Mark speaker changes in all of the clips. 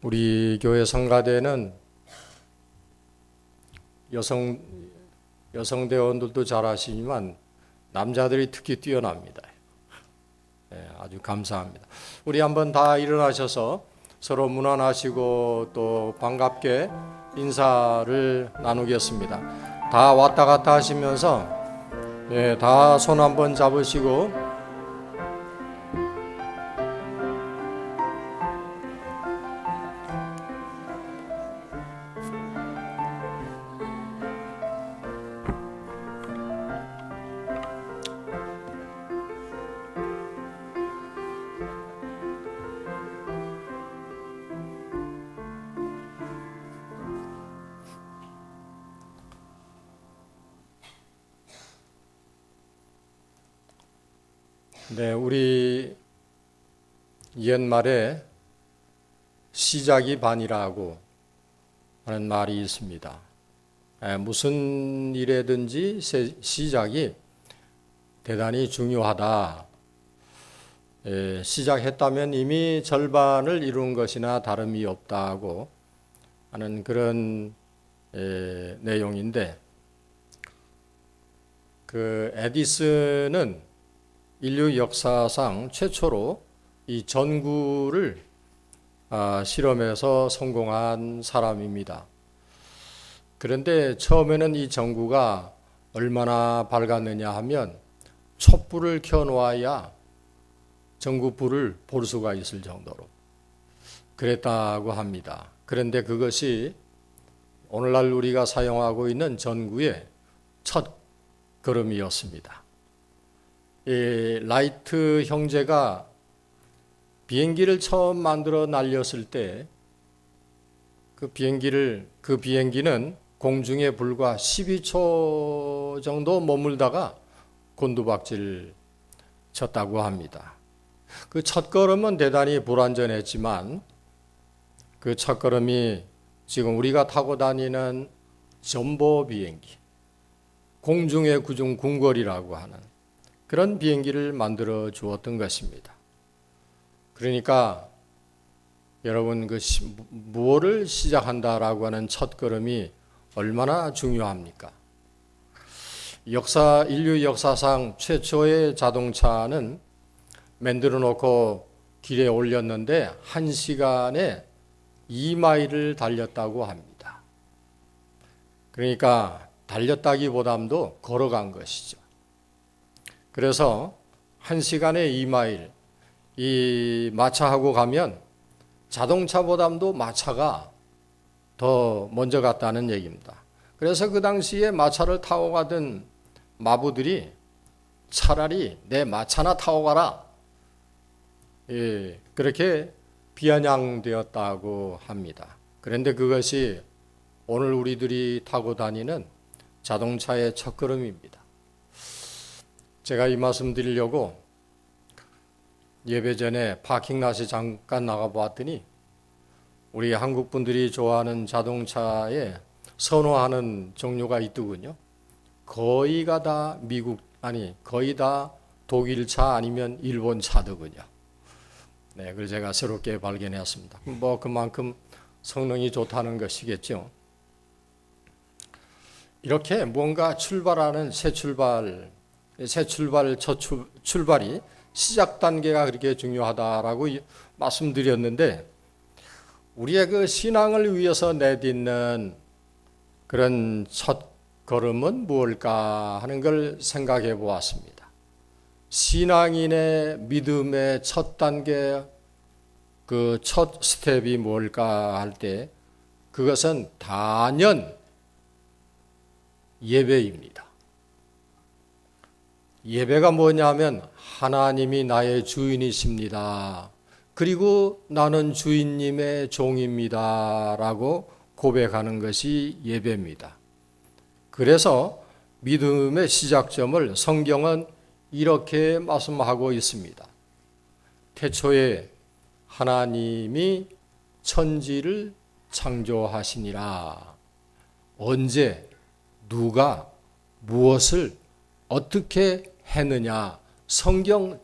Speaker 1: 우리 교회 성가대는 여성 대원들도 잘 아시지만 남자들이 특히 뛰어납니다. 아주 감사합니다. 우리 한번 다 일어나셔서 서로 문안하시고 또 반갑게 인사를 나누겠습니다. 다 왔다 갔다 하시면서 다 손 한번 잡으시고 우리 옛말에 시작이 반이라고 하는 말이 있습니다. 무슨 일에든지 시작이 대단히 중요하다. 시작했다면 이미 절반을 이룬 것이나 다름이 없다고 하는 그런 내용인데, 그 에디슨은 인류 역사상 최초로 이 전구를 실험해서 성공한 사람입니다. 그런데 처음에는 이 전구가 얼마나 밝았느냐 하면 촛불을 켜놓아야 전구불을 볼 수가 있을 정도로 그랬다고 합니다. 그런데 그것이 오늘날 우리가 사용하고 있는 전구의 첫 걸음이었습니다. 라이트 형제가 비행기를 처음 만들어 날렸을 때 그 비행기는 공중에 불과 12초 정도 머물다가 곤두박질 쳤다고 합니다. 그 첫걸음은 대단히 불완전했지만 그 첫걸음이 지금 우리가 타고 다니는 전보 비행기, 공중의 궁궐이라고 하는 그런 비행기를 만들어 주었던 것입니다. 그러니까 여러분, 무엇을 시작한다라고 하는 첫걸음이 얼마나 중요합니까? 인류 역사상 최초의 자동차는 만들어 놓고 길에 올렸는데 1시간에 2마일을 달렸다고 합니다. 그러니까 달렸다기보다도 걸어간 것이죠. 그래서 1시간에 2마일, 이 마차하고 가면 자동차보다도 마차가 더 먼저 갔다는 얘기입니다. 그래서 그 당시에 마차를 타고 가던 마부들이 차라리 내 마차나 타고 가라, 그렇게 비아냥되었다고 합니다. 그런데 그것이 오늘 우리들이 타고 다니는 자동차의 첫걸음입니다. 제가 이 말씀 드리려고 예배 전에 파킹랏에 잠깐 나가보았더니 우리 한국 분들이 좋아하는 자동차에 선호하는 종류가 있더군요. 거의가 다 거의 다 독일차 아니면 일본 차더군요. 그래서 제가 새롭게 발견했습니다. 그만큼 성능이 좋다는 것이겠죠. 이렇게 뭔가 출발하는 새 출발이 시작 단계가 그렇게 중요하다라고 말씀드렸는데, 우리의 그 신앙을 위해서 내딛는 그런 첫 걸음은 무엇일까 하는 걸 생각해 보았습니다. 신앙인의 믿음의 첫 단계, 그 첫 스텝이 뭘까 할 때 그것은 단연 예배입니다. 예배가 뭐냐면 하나님이 나의 주인이십니다. 그리고 나는 주인님의 종입니다. 라고 고백하는 것이 예배입니다. 그래서 믿음의 시작점을 성경은 이렇게 말씀하고 있습니다. 태초에 하나님이 천지를 창조하시니라. 언제, 누가, 무엇을 어떻게 했느냐. 성경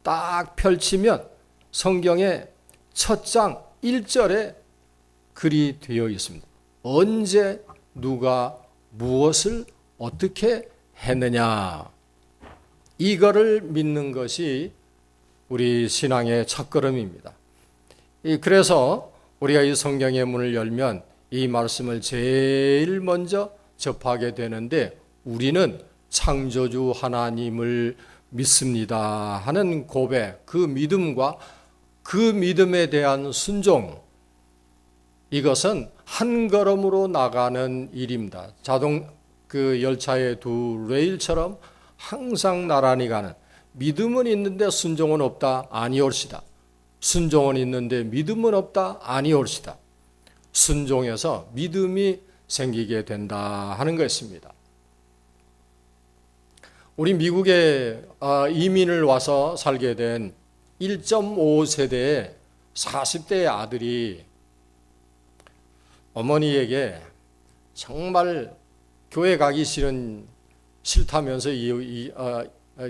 Speaker 1: 딱 펼치면 성경의 첫 장 1절에 글이 되어 있습니다. 언제 누가 무엇을 어떻게 했느냐, 이거를 믿는 것이 우리 신앙의 첫걸음입니다. 그래서 우리가 이 성경의 문을 열면 이 말씀을 제일 먼저 접하게 되는데, 우리는 창조주 하나님을 믿습니다 하는 고백, 그 믿음과 그 믿음에 대한 순종, 이것은 한 걸음으로 나가는 일입니다. 그 열차의 두 레일처럼 항상 나란히 가는, 믿음은 있는데 순종은 없다, 아니올시다. 순종은 있는데 믿음은 없다, 아니올시다. 순종해서 믿음이 생기게 된다 하는 것입니다. 우리 미국에 이민을 와서 살게 된 1.5세대의 40대의 아들이 어머니에게 정말 교회 가기 싫다면서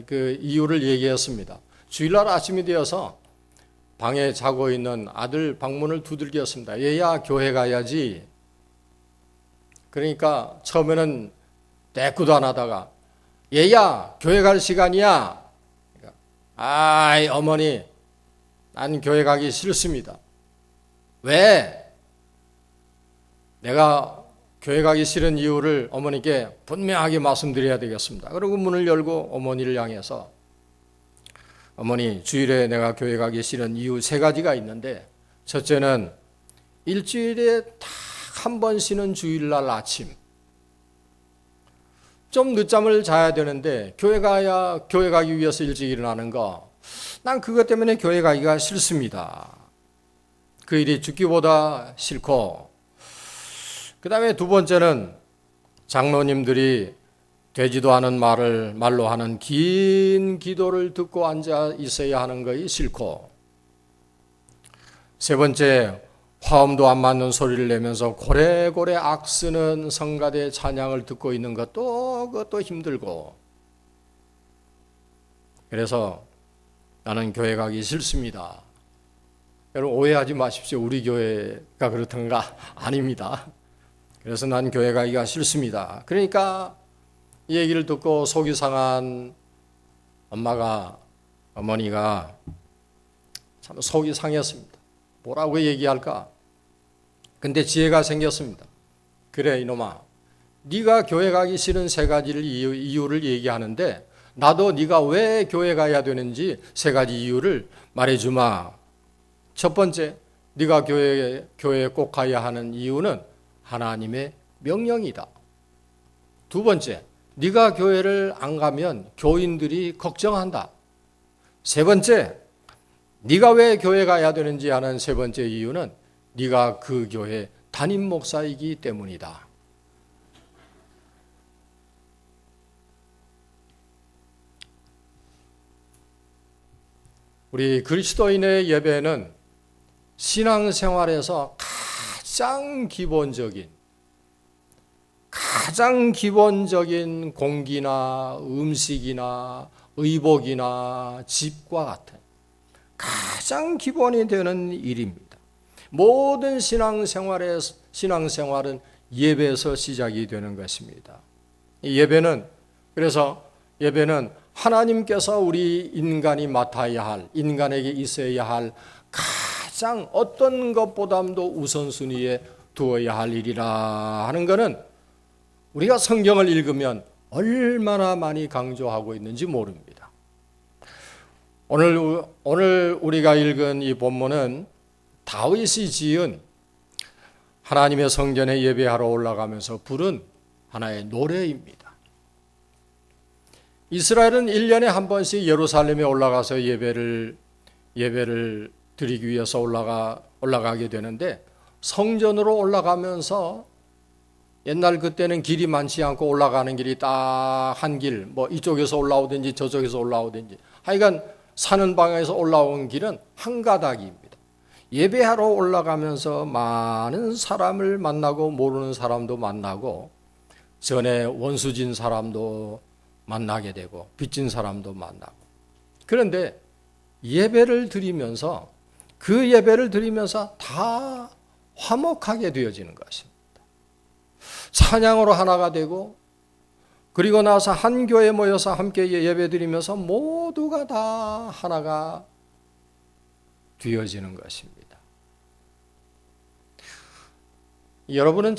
Speaker 1: 그 이유를 얘기했습니다. 주일날 아침이 되어서 방에 자고 있는 아들 방문을 두들겼습니다. 얘야, 교회 가야지. 그러니까 처음에는 대꾸도 안 하다가, 얘야, 교회 갈 시간이야. 아이, 어머니, 난 교회 가기 싫습니다. 왜? 내가 교회 가기 싫은 이유를 어머니께 분명하게 말씀드려야 되겠습니다. 그리고 문을 열고 어머니를 향해서, 어머니, 주일에 내가 교회 가기 싫은 이유 3가지가 있는데, 첫째는 일주일에 딱 한 번 쉬는 주일날 아침, 좀 늦잠을 자야 되는데 교회 가기 위해서 일찍 일어나는 거, 난 그것 때문에 교회 가기가 싫습니다. 그 일이 죽기보다 싫고, 그 다음에 두 번째는 장로님들이 되지도 않은 말로 하는 긴 기도를 듣고 앉아 있어야 하는 것이 싫고, 세 번째, 화음도 안 맞는 소리를 내면서 고래고래 악쓰는 성가대 찬양을 듣고 있는 그것도 힘들고, 그래서 나는 교회 가기 싫습니다. 여러분 오해하지 마십시오. 우리 교회가 그렇던가? 아닙니다. 그래서 난 교회 가기가 싫습니다. 그러니까 이 얘기를 듣고 속이 상한 어머니가 참 속이 상했습니다. 뭐라고 얘기할까? 근데 지혜가 생겼습니다. 그래, 이놈아, 네가 교회 가기 싫은 3가지를 이유를 얘기하는데, 나도 네가 왜 교회 가야 되는지 3가지 이유를 말해주마. 첫 번째, 네가 교회에 꼭 가야 하는 이유는 하나님의 명령이다. 두 번째, 네가 교회를 안 가면 교인들이 걱정한다. 세 번째, 네가 왜 교회 가야 되는지 하는 3번째 이유는 네가 그 교회 담임 목사이기 때문이다. 우리 그리스도인의 예배는 신앙생활에서 가장 기본적인 공기나 음식이나 의복이나 집과 같은 가장 기본이 되는 일입니다. 모든 신앙생활은 예배에서 시작이 되는 것입니다. 그래서 예배는 하나님께서 우리 인간이 맡아야 할, 인간에게 있어야 할 가장 어떤 것보다도 우선순위에 두어야 할 일이라 하는 것은 우리가 성경을 읽으면 얼마나 많이 강조하고 있는지 모릅니다. 오늘 우리가 읽은 이 본문은 다윗이 지은 하나님의 성전에 예배하러 올라가면서 부른 하나의 노래입니다. 이스라엘은 1년에 한 번씩 예루살렘에 올라가서 예배를 드리기 위해서 올라가게 되는데, 성전으로 올라가면서 옛날 그때는 길이 많지 않고 올라가는 길이 딱 한 길, 뭐 이쪽에서 올라오든지 저쪽에서 올라오든지 하여간 사는 방향에서 올라온 길은 한 가닥입니다. 예배하러 올라가면서 많은 사람을 만나고 모르는 사람도 만나고 전에 원수진 사람도 만나게 되고 빚진 사람도 만나고, 그런데 그 예배를 드리면서 다 화목하게 되어지는 것입니다. 찬양으로 하나가 되고 그리고 나서 한 교회에 모여서 함께 예배드리면서 모두가 다 하나가 되어지는 것입니다. 여러분은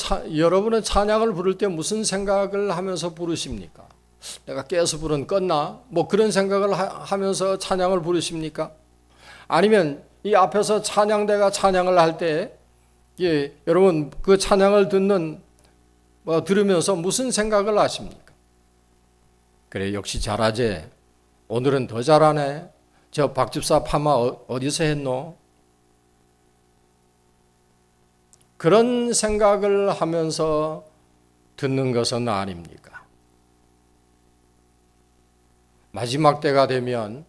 Speaker 1: 찬양을 부를 때 무슨 생각을 하면서 부르십니까? 내가 깨서 부른 껐나? 뭐 그런 생각을 하면서 찬양을 부르십니까? 아니면 이 앞에서 찬양대가 찬양을 할 때 여러분 그 찬양을 들으면서 무슨 생각을 하십니까? 그래, 역시 잘하지. 오늘은 더 잘하네. 저 박집사 파마 어디서 했노? 그런 생각을 하면서 듣는 것은 아닙니까? 마지막 때가 되면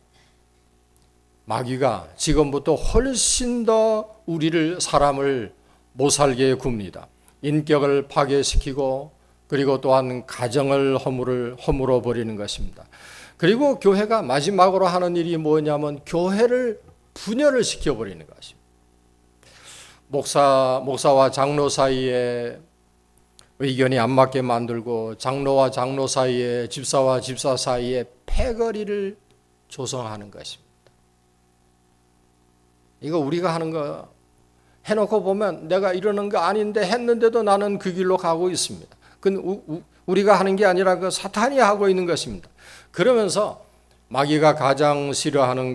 Speaker 1: 마귀가 지금부터 훨씬 더 사람을 못 살게 굽니다. 인격을 파괴시키고 그리고 또한 가정을 허물어 버리는 것입니다. 그리고 교회가 마지막으로 하는 일이 뭐냐면 교회를 분열을 시켜버리는 것입니다. 목사와 장로 사이에 의견이 안 맞게 만들고 장로와 장로 사이에 집사와 집사 사이에 패거리를 조성하는 것입니다. 이거 우리가 하는 거 해놓고 보면 내가 이러는 거 아닌데 했는데도 나는 그 길로 가고 있습니다. 그건 우리가 하는 게 아니라 그 사탄이 하고 있는 것입니다. 그러면서 마귀가 가장 싫어하는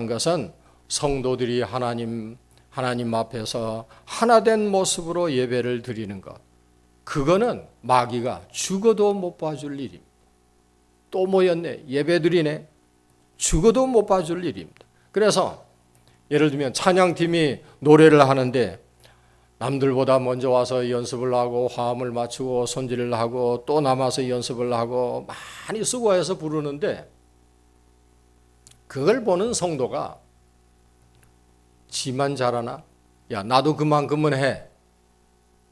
Speaker 1: 것은 성도들이 하나님 앞에서 하나된 모습으로 예배를 드리는 것. 그거는 마귀가 죽어도 못 봐줄 일입니다. 또 모였네, 예배 드리네, 죽어도 못 봐줄 일입니다. 그래서 예를 들면 찬양팀이 노래를 하는데 남들보다 먼저 와서 연습을 하고 화음을 맞추고 손질을 하고 또 남아서 연습을 하고 많이 수고해서 부르는데 그걸 보는 성도가 지만 잘하나? 야, 나도 그만큼은 해.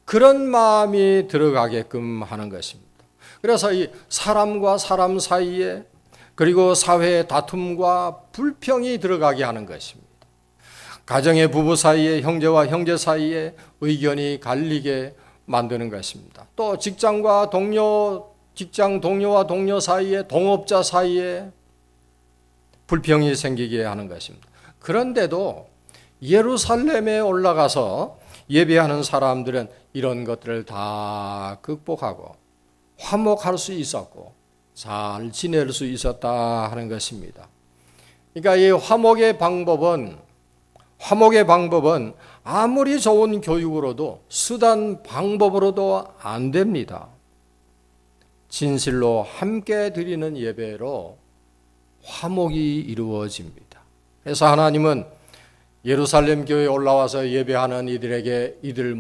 Speaker 1: 그런 마음이 들어가게끔 하는 것입니다. 그래서 이 사람과 사람 사이에 그리고 사회의 다툼과 불평이 들어가게 하는 것입니다. 가정의 부부 사이에 형제와 형제 사이에 의견이 갈리게 만드는 것입니다. 또 직장 동료와 동료 사이에 동업자 사이에 불평이 생기게 하는 것입니다. 그런데도 예루살렘에 올라가서 예배하는 사람들은 이런 것들을 다 극복하고 화목할 수 있었고 잘 지낼 수 있었다 하는 것입니다. 그러니까 이 화목의 방법은 아무리 좋은 교육으로도 수단 방법으로도 안 됩니다. 진실로 함께 드리는 예배로 화목이 이루어집니다. 그래서 하나님은 예루살렘 교회에 올라와서 예배하는 이들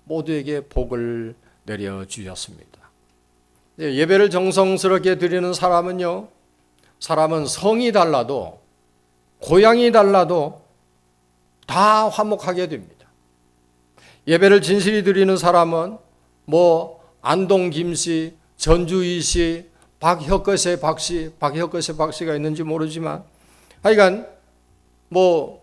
Speaker 1: 모두에게 복을 내려주셨습니다. 예배를 정성스럽게 드리는 사람은 성이 달라도 고향이 달라도 다 화목하게 됩니다. 예배를 진실히 드리는 사람은 안동 김씨, 전주희 씨, 박혁것의 박씨가 있는지 모르지만 하여간 또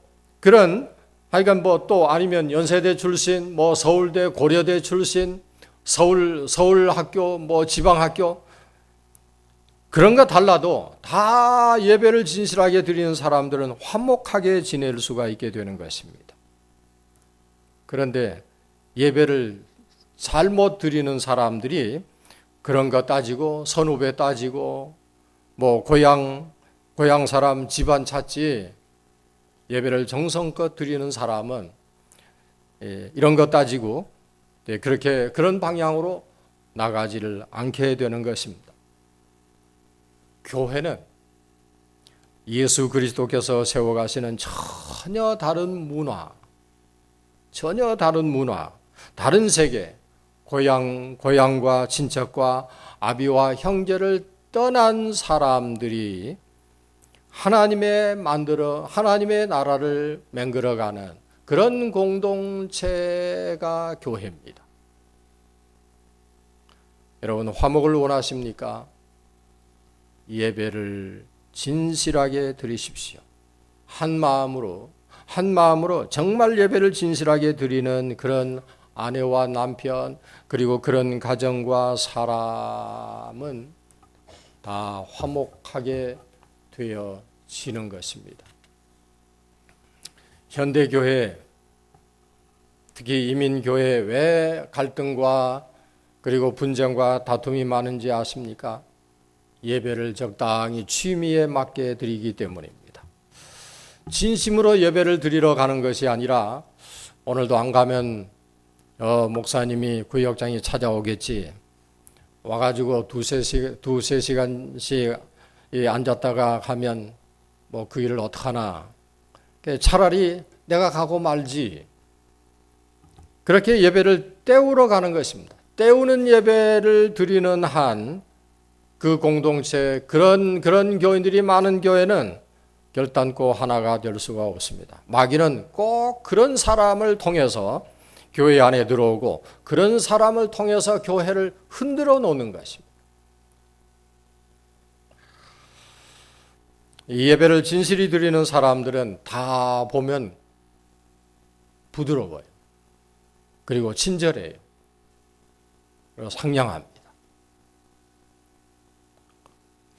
Speaker 1: 아니면 연세대 출신, 서울대, 고려대 출신, 서울학교, 지방학교 그런 거 달라도 다 예배를 진실하게 드리는 사람들은 화목하게 지낼 수가 있게 되는 것입니다. 그런데 예배를 잘못 드리는 사람들이 그런 거 따지고 선후배 따지고 고향 사람 집안 찾지 예배를 정성껏 드리는 사람은 이런 것 따지고 그런 방향으로 나가지를 않게 되는 것입니다. 교회는 예수 그리스도께서 세워가시는 전혀 다른 문화, 다른 세계, 고향과 친척과 아비와 형제를 떠난 사람들이 하나님의 나라를 맹글어가는 그런 공동체가 교회입니다. 여러분, 화목을 원하십니까? 예배를 진실하게 드리십시오. 한 마음으로 한 마음으로 정말 예배를 진실하게 드리는 그런 아내와 남편 그리고 그런 가정과 사람은 다 화목하게 되어지는 것입니다. 현대교회, 특히 이민교회 왜 갈등과 그리고 분쟁과 다툼이 많은지 아십니까? 예배를 적당히 취미에 맞게 드리기 때문입니다. 진심으로 예배를 드리러 가는 것이 아니라 오늘도 안 가면 목사님이 구역장이 찾아오겠지. 와가지고 두세 시간씩 앉았다가 가면 뭐 그 일을 어떡하나. 차라리 내가 가고 말지. 그렇게 예배를 때우러 가는 것입니다. 때우는 예배를 드리는 한 그 공동체, 그런 교인들이 많은 교회는 결단코 하나가 될 수가 없습니다. 마귀는 꼭 그런 사람을 통해서 교회 안에 들어오고 그런 사람을 통해서 교회를 흔들어 놓는 것입니다. 이 예배를 진실히 드리는 사람들은 다 보면 부드러워요. 그리고 친절해요. 그리고 상냥합니다.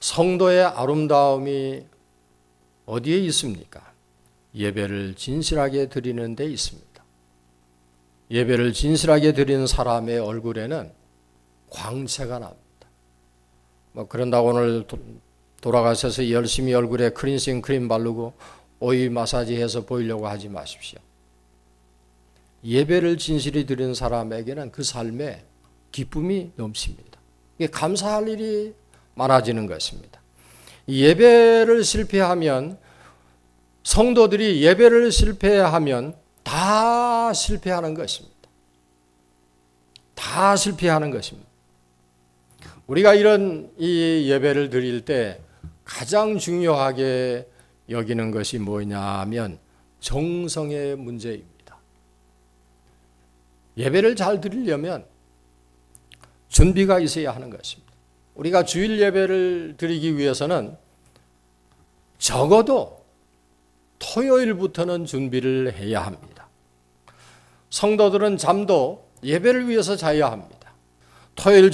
Speaker 1: 성도의 아름다움이 어디에 있습니까? 예배를 진실하게 드리는 데 있습니다. 예배를 진실하게 드리는 사람의 얼굴에는 광채가 납니다. 그런다고 오늘 돌아가셔서 열심히 얼굴에 클렌징 크림 바르고 오일 마사지해서 보이려고 하지 마십시오. 예배를 진실히 드리는 사람에게는 그 삶에 기쁨이 넘칩니다. 이게 감사할 일이 많아지는 것입니다. 예배를 실패하면, 성도들이 예배를 실패하면 다 실패하는 것입니다. 다 실패하는 것입니다. 우리가 이런 이 예배를 드릴 때 가장 중요하게 여기는 것이 뭐냐면 정성의 문제입니다. 예배를 잘 드리려면 준비가 있어야 하는 것입니다. 우리가 주일 예배를 드리기 위해서는 적어도 토요일부터는 준비를 해야 합니다. 성도들은 잠도 예배를 위해서 자야 합니다. 토요일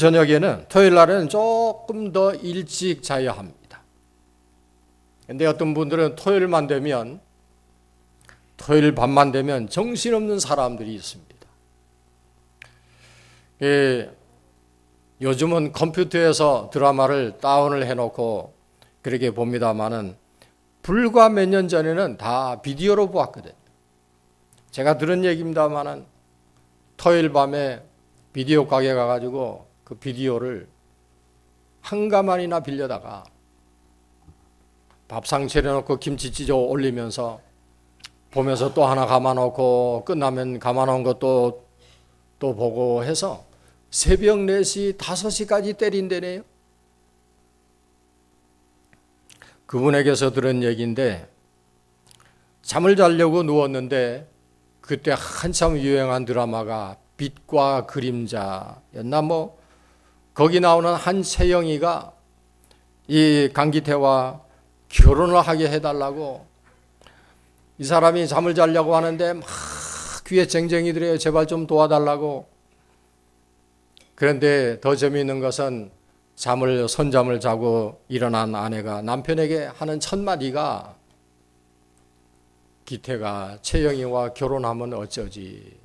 Speaker 1: 날에는 조금 더 일찍 자야 합니다. 그런데 어떤 분들은 토요일 밤만 되면 정신없는 사람들이 있습니다. 요즘은 컴퓨터에서 드라마를 다운을 해놓고 그렇게 봅니다마는 불과 몇 년 전에는 다 비디오로 보았거든요. 제가 들은 얘기입니다마는 토요일 밤에 비디오 가게 가가지고 그 비디오를 한가만이나 빌려다가 밥상 차려놓고 김치 찢어 올리면서 보면서 또 하나 감아놓고 끝나면 감아놓은 것도 또 보고 해서 새벽 4시, 5시까지 때린대네요. 그분에게서 들은 얘기인데 잠을 자려고 누웠는데 그때 한참 유행한 드라마가 빛과 그림자였나 거기 나오는 한 채영이가 이 강기태와 결혼을 하게 해달라고 이 사람이 잠을 자려고 하는데 막 귀에 쟁쟁이들이에요. 제발 좀 도와달라고. 그런데 더 재미있는 것은 선잠을 자고 일어난 아내가 남편에게 하는 첫 마디가 기태가 채영이와 결혼하면 어쩌지.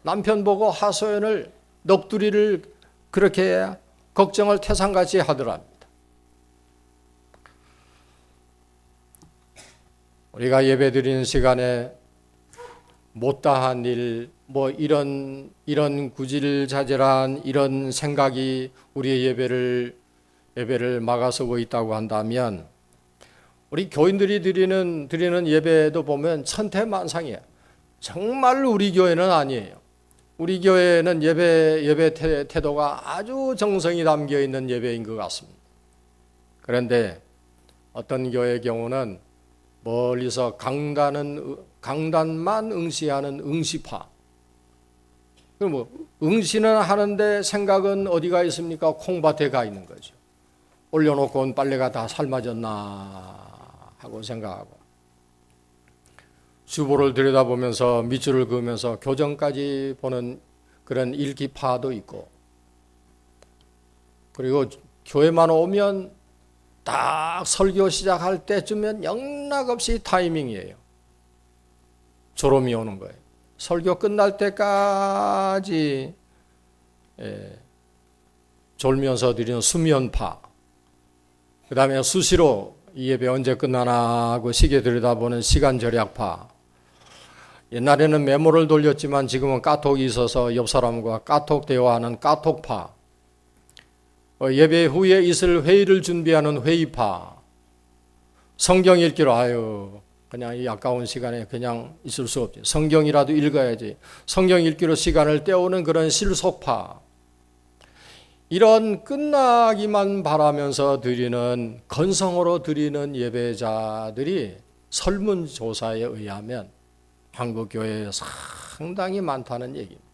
Speaker 1: 남편 보고 하소연을 넋두리를 그렇게 걱정을 태산같이 하더랍니다. 우리가 예배드리는 시간에 못다한 일, 이런 구질자질한 이런 생각이 우리의 예배를 막아서고 있다고 한다면 우리 교인들이 드리는 예배도 보면 천태만상이에요. 정말 우리 교회는 아니에요. 우리 교회는 예배 태도가 아주 정성이 담겨 있는 예배인 것 같습니다. 그런데 어떤 교회의 경우는 멀리서 강단만 응시하는 응시파. 응시는 하는데 생각은 어디가 있습니까? 콩밭에 가 있는 거죠. 올려놓고 온 빨래가 다 삶아졌나 하고 생각하고. 주보를 들여다보면서 밑줄을 그으면서 교정까지 보는 그런 일기파도 있고, 그리고 교회만 오면 딱 설교 시작할 때쯤면 영락없이 타이밍이에요. 졸음이 오는 거예요. 설교 끝날 때까지 졸면서 드리는 수면파, 그 다음에 수시로 이 예배 언제 끝나나 하고 시계 들여다보는 시간 절약파, 옛날에는 메모를 돌렸지만 지금은 카톡이 있어서 옆 사람과 카톡 대화하는 카톡파, 예배 후에 있을 회의를 준비하는 회의파, 성경 읽기로 그냥 이 아까운 시간에 그냥 있을 수 없지, 성경이라도 읽어야지, 성경 읽기로 시간을 때우는 그런 실속파, 이런 끝나기만 바라면서 드리는, 건성으로 드리는 예배자들이 설문조사에 의하면 한국 교회에 상당히 많다는 얘기입니다.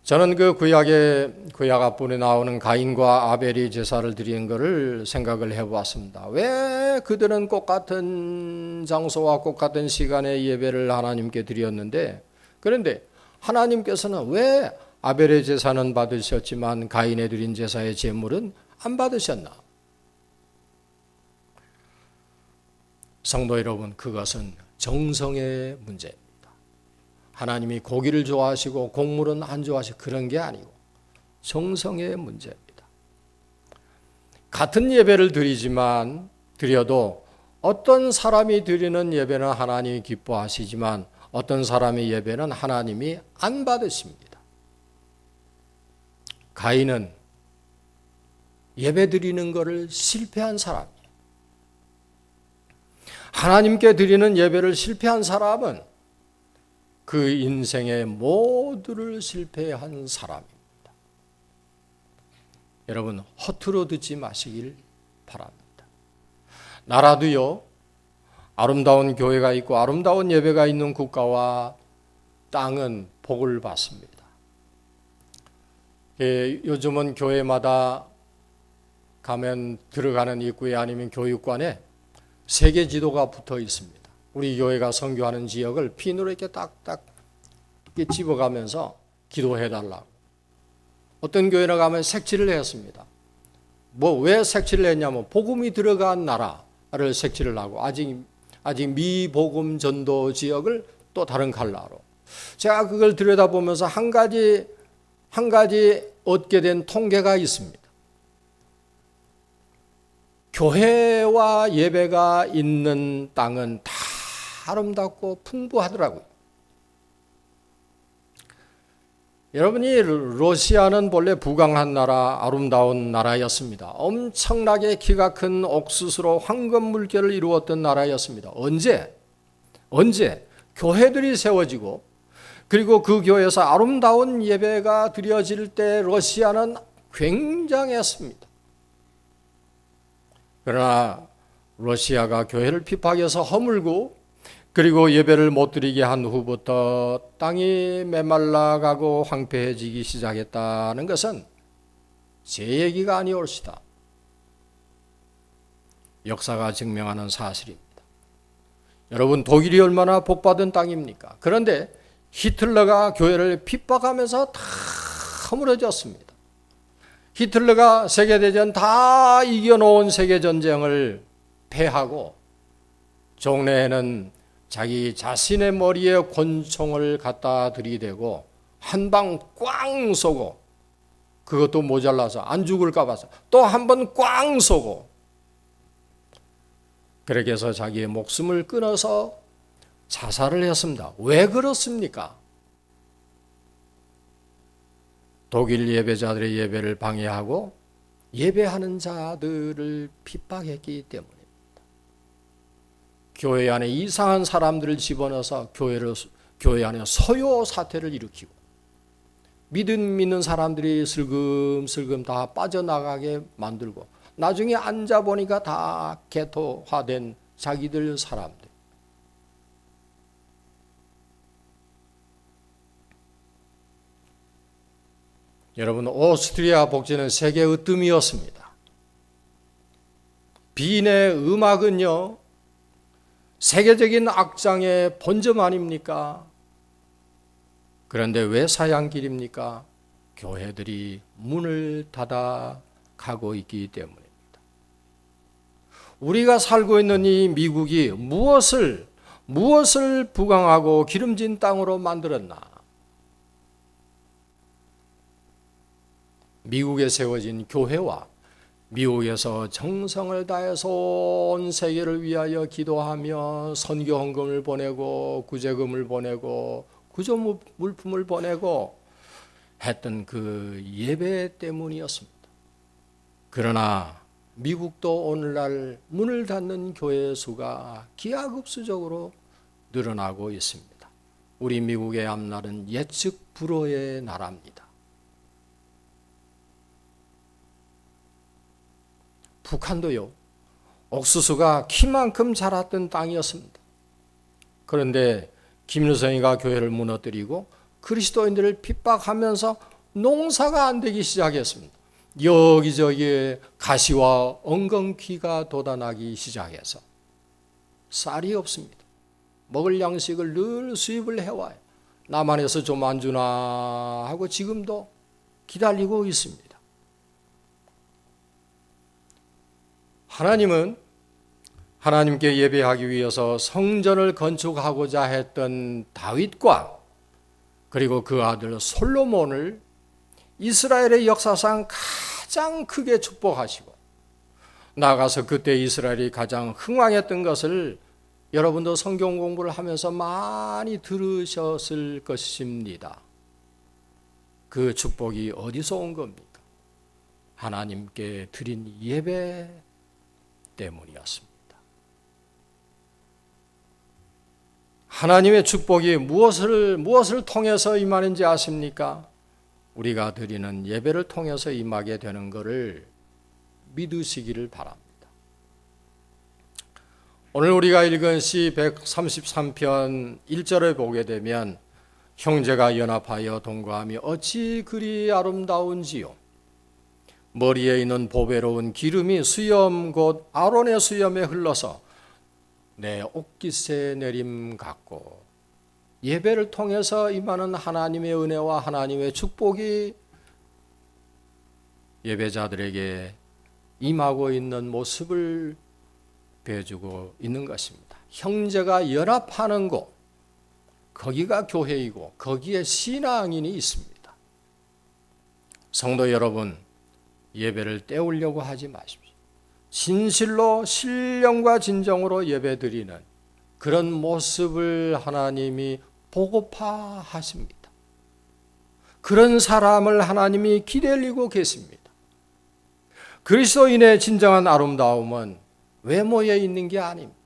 Speaker 1: 저는 그 구약 앞부분에 나오는 가인과 아벨이 제사를 드린 것을 생각을 해보았습니다. 왜 그들은 똑같은 장소와 똑같은 시간에 예배를 하나님께 드렸는데, 그런데 하나님께서는 왜 아벨의 제사는 받으셨지만 가인의 드린 제사의 제물은 안 받으셨나? 성도 여러분, 그것은 정성의 문제입니다. 하나님이 고기를 좋아하시고 곡물은 안 좋아하시고 그런 게 아니고 정성의 문제입니다. 같은 예배를 드려도 어떤 사람이 드리는 예배는 하나님이 기뻐하시지만 어떤 사람의 예배는 하나님이 안 받으십니다. 가인은 예배 드리는 것을 실패한 사람이에요. 하나님께 드리는 예배를 실패한 사람은 그 인생의 모두를 실패한 사람입니다. 여러분, 허투루 듣지 마시길 바랍니다. 나라도요, 아름다운 교회가 있고 아름다운 예배가 있는 국가와 땅은 복을 받습니다. 요즘은 교회마다 가면 들어가는 입구에 아니면 교육관에 세계 지도가 붙어 있습니다. 우리 교회가 선교하는 지역을 핀으로 이렇게 딱딱 이렇게 집어가면서 기도해달라고. 어떤 교회를 가면 색칠을 했습니다. 왜 색칠을 했냐면 복음이 들어간 나라를 색칠을 하고 아직 미복음 전도 지역을 또 다른 컬러로. 제가 그걸 들여다보면서 한 가지 얻게 된 통계가 있습니다. 교회와 예배가 있는 땅은 다 아름답고 풍부하더라고요. 여러분이 러시아는 본래 부강한 나라, 아름다운 나라였습니다. 엄청나게 키가 큰 옥수수로 황금 물결을 이루었던 나라였습니다. 언제? 교회들이 세워지고 그리고 그 교회에서 아름다운 예배가 드려질 때 러시아는 굉장했습니다. 그러나 러시아가 교회를 핍박해서 허물고 그리고 예배를 못 드리게 한 후부터 땅이 메말라가고 황폐해지기 시작했다는 것은 제 얘기가 아니올시다. 역사가 증명하는 사실입니다. 여러분, 독일이 얼마나 복받은 땅입니까? 그런데 히틀러가 교회를 핍박하면서 다 허물어졌습니다. 히틀러가 세계대전 다 이겨놓은 세계전쟁을 패하고 종래에는 자기 자신의 머리에 권총을 갖다 들이대고 한 방 꽝 쏘고 그것도 모자라서 안 죽을까 봐서 또 한 번 꽝 쏘고 그렇게 해서 자기의 목숨을 끊어서 자살을 했습니다. 왜 그렇습니까? 독일 예배자들의 예배를 방해하고 예배하는 자들을 핍박했기 때문입니다. 교회 안에 이상한 사람들을 집어넣어서 교회 안에 소요 사태를 일으키고 믿는 사람들이 슬금슬금 다 빠져나가게 만들고 나중에 앉아보니까 다 개토화된 자기들 사람들. 여러분, 오스트리아 복지는 세계 으뜸이었습니다. 빈의 음악은요, 세계적인 악장의 본점 아닙니까? 그런데 왜 사양길입니까? 교회들이 문을 닫아 가고 있기 때문입니다. 우리가 살고 있는 이 미국이 무엇을 부강하고 기름진 땅으로 만들었나? 미국에 세워진 교회와 미국에서 정성을 다해서 온 세계를 위하여 기도하며 선교 헌금을 보내고 구제금을 보내고 구조 물품을 보내고 했던 그 예배 때문이었습니다. 그러나 미국도 오늘날 문을 닫는 교회 수가 기하급수적으로 늘어나고 있습니다. 우리 미국의 앞날은 예측 불허의 나라입니다. 북한도요, 옥수수가 키만큼 자랐던 땅이었습니다. 그런데 김일성이가 교회를 무너뜨리고 그리스도인들을 핍박하면서 농사가 안 되기 시작했습니다. 여기저기에 가시와 엉겅퀴가 돋아나기 시작해서 쌀이 없습니다. 먹을 양식을 늘 수입을 해와요. 남한에서 좀 안 주나 하고 지금도 기다리고 있습니다. 하나님은 하나님께 예배하기 위해서 성전을 건축하고자 했던 다윗과 그리고 그 아들 솔로몬을 이스라엘의 역사상 가장 크게 축복하시고 나아가서 그때 이스라엘이 가장 흥왕했던 것을 여러분도 성경 공부를 하면서 많이 들으셨을 것입니다. 그 축복이 어디서 온 겁니까? 하나님께 드린 예배 때문이었습니다. 하나님의 축복이 무엇을 통해서 임하는지 아십니까? 우리가 드리는 예배를 통해서 임하게 되는 것을 믿으시기를 바랍니다. 오늘 우리가 읽은 시 133편 1절을 보게 되면 형제가 연합하여 동거함이 어찌 그리 아름다운지요. 머리에 있는 보배로운 기름이 수염 곧 아론의 수염에 흘러서 내 옷깃에 내림 같고 예배를 통해서 임하는 하나님의 은혜와 하나님의 축복이 예배자들에게 임하고 있는 모습을 보여주고 있는 것입니다. 형제가 연합하는 곳, 거기가 교회이고 거기에 신앙인이 있습니다. 성도 여러분, 예배를 때우려고 하지 마십시오. 진실로 신령과 진정으로 예배드리는 그런 모습을 하나님이 보고파 하십니다. 그런 사람을 하나님이 기다리고 계십니다. 그리스도인의 진정한 아름다움은 외모에 있는 게 아닙니다.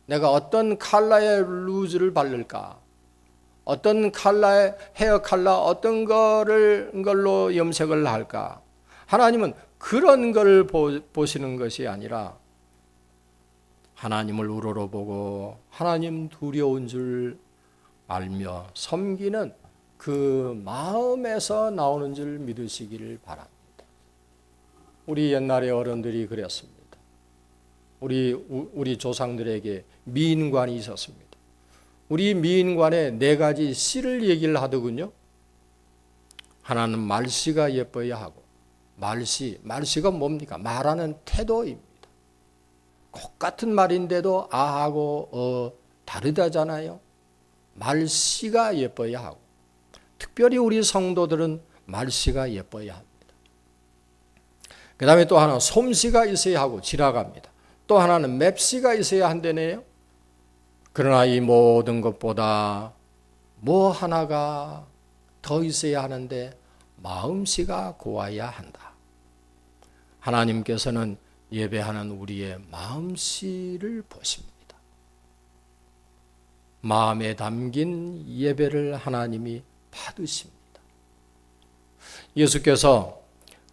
Speaker 1: 내가 어떤 컬러의 루즈를 바를까? 어떤 컬러의 헤어 컬러, 어떤 걸로 염색을 할까? 하나님은 그런 걸 보시는 것이 아니라 하나님을 우러러보고 하나님 두려운 줄 알며 섬기는 그 마음에서 나오는 줄 믿으시기를 바랍니다. 우리 옛날에 어른들이 그랬습니다. 우리 조상들에게 미인관이 있었습니다. 우리 미인관에 4가지 씨를 얘기를 하더군요. 하나는 말씨가 예뻐야 하고, 말씨가 뭡니까? 말하는 태도입니다. 똑같은 말인데도 아하고 다르다잖아요. 말씨가 예뻐야 하고, 특별히 우리 성도들은 말씨가 예뻐야 합니다. 그 다음에 또 하나 솜씨가 있어야 하고 지나갑니다. 또 하나는 맵씨가 있어야 한다네요. 그러나 이 모든 것보다 뭐 하나가 더 있어야 하는데 마음씨가 고와야 한다. 하나님께서는 예배하는 우리의 마음씨를 보십니다. 마음에 담긴 예배를 하나님이 받으십니다. 예수께서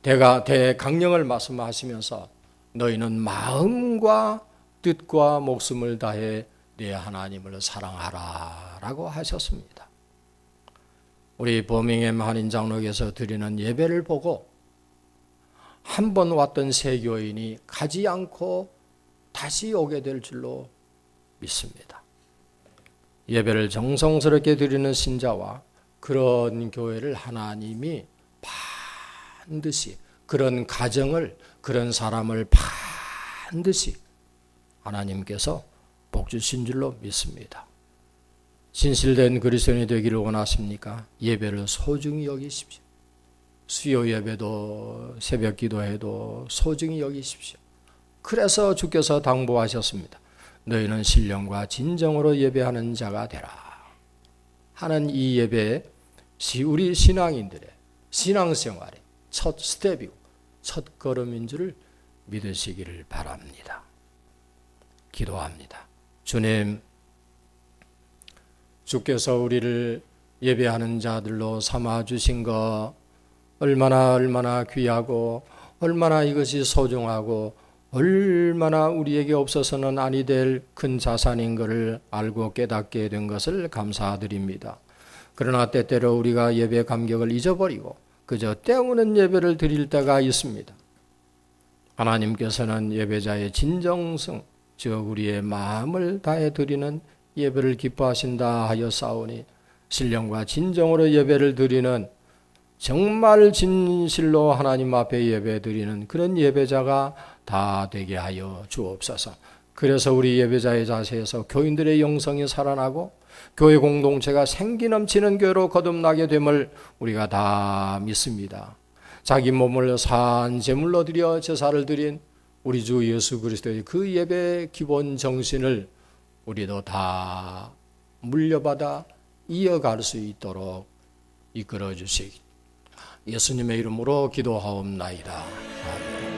Speaker 1: 대강령을 말씀하시면서 너희는 마음과 뜻과 목숨을 다해 내 하나님을 사랑하라 라고 하셨습니다. 우리 버밍햄 한인장로교에서 드리는 예배를 보고 한 번 왔던 세교인이 가지 않고 다시 오게 될 줄로 믿습니다. 예배를 정성스럽게 드리는 신자와 그런 교회를 하나님이 반드시, 그런 가정을, 그런 사람을 반드시 하나님께서 복 주신 줄로 믿습니다. 진실된 그리스도인이 되기를 원하십니까? 예배를 소중히 여기십시오. 수요 예배도 새벽 기도회도 소중히 여기십시오. 그래서 주께서 당부하셨습니다. 너희는 신령과 진정으로 예배하는 자가 되라 하는 이 예배에 우리 신앙인들의 신앙생활의 첫 스텝이고 첫 걸음인 줄을 믿으시기를 바랍니다. 기도합니다. 주님, 주께서 우리를 예배하는 자들로 삼아주신 것 얼마나 귀하고 얼마나 이것이 소중하고 얼마나 우리에게 없어서는 아니 될 큰 자산인 것을 알고 깨닫게 된 것을 감사드립니다. 그러나 때때로 우리가 예배 감격을 잊어버리고 그저 때우는 예배를 드릴 때가 있습니다. 하나님께서는 예배자의 진정성, 즉 우리의 마음을 다해 드리는 예배를 기뻐하신다 하여 싸우니 신령과 진정으로 예배를 드리는 정말 진실로 하나님 앞에 예배 드리는 그런 예배자가 다 되게 하여 주옵소서. 그래서 우리 예배자의 자세에서 교인들의 영성이 살아나고 교회 공동체가 생기 넘치는 교회로 거듭나게 됨을 우리가 다 믿습니다. 자기 몸을 산 제물로 드려 제사를 드린 우리 주 예수 그리스도의 그 예배의 기본 정신을 우리도 다 물려받아 이어갈 수 있도록 이끌어 주시기 예수님의 이름으로 기도하옵나이다. 아멘.